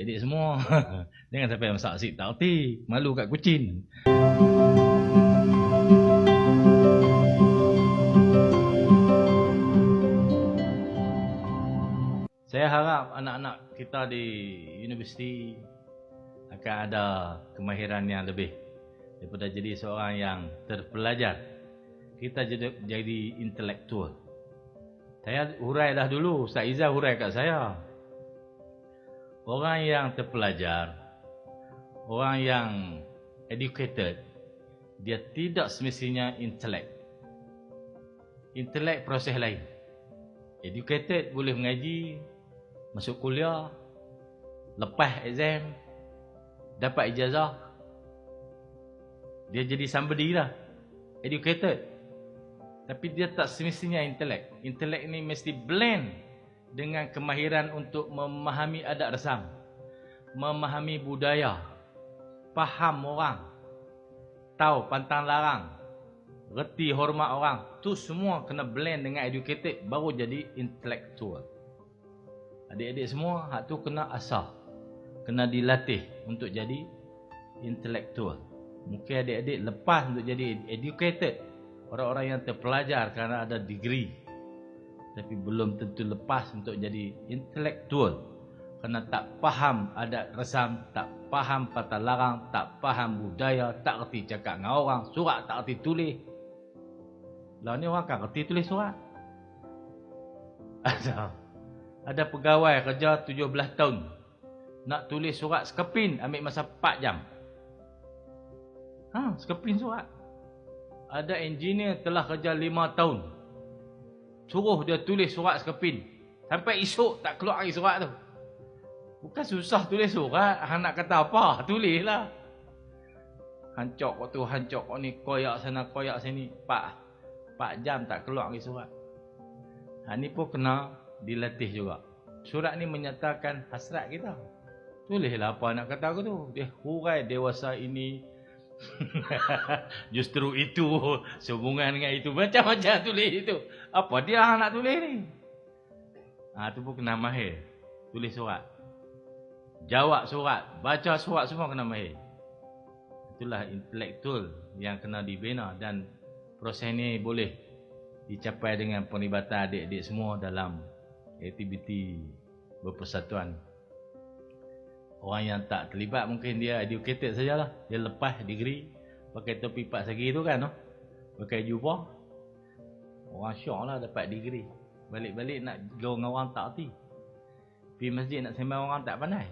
adik-adik semua. Jangan sampai masak nasi tak reti. Malu kat kucing. Saya harap anak-anak kita di universiti akan ada kemahiran yang lebih daripada jadi seorang yang terpelajar. Kita jadi intelektual. Saya hurai dah dulu, Ustaz Izzah hurai kat saya. Orang yang terpelajar, orang yang educated, dia tidak semestinya intelek. Intelek proses lain. Educated boleh mengaji, masuk kuliah, lepas exam, dapat ijazah. Dia jadi somebody lah. Educated. Tapi dia tak semestinya intelek. Intelek ni mesti blend dengan kemahiran untuk memahami adat resam, memahami budaya, faham orang, tahu pantang larang, reti hormat orang. Tu semua kena blend dengan educated, baru jadi intellectual. Adik-adik semua, hak tu kena asah, kena dilatih untuk jadi intellectual. Mungkin adik-adik lepas untuk jadi educated, orang-orang yang terpelajar kerana ada degree, tapi belum tentu lepas untuk jadi intelektual kerana tak faham adat resam, tak faham patah larang, tak faham budaya, tak reti cakap dengan orang, surat tak reti tulis. Lah ni orang kan reti tulis surat. Ada pegawai kerja 17 tahun, nak tulis surat sekepin ambil masa 4 jam. Sekepin surat. Ada engineer telah kerja 5 tahun, suruh dia tulis surat sekepin, sampai esok tak keluar lagi surat tu. Bukan susah tulis surat, hang nak kata apa, tulislah. Hancok kau tu, hancok kau ni, koyak sana, koyak sini, 4 jam tak keluar lagi surat. Ni pun kena dilatih juga. Surat ni menyatakan hasrat kita. Tulislah apa nak kata aku tu. Dia hurai dewasa ini justru itu sehubungan dengan itu, macam-macam tulis itu. Apa dia nak tulis ni? Tu pun kena mahir. Tulis surat, jawab surat, baca surat, semua kena mahir. Itulah intelektual yang kena dibina, dan proses ni boleh dicapai dengan penglibatan adik-adik semua dalam aktiviti berpersatuan. Orang yang tak terlibat mungkin dia educated sajalah. Dia lepas degree, pakai topi pak segi tu kan, pakai jubah. Orang syok lah dapat degree. Balik-balik nak gaul dengan orang tak erti. Pergi masjid nak sembang orang tak pandai.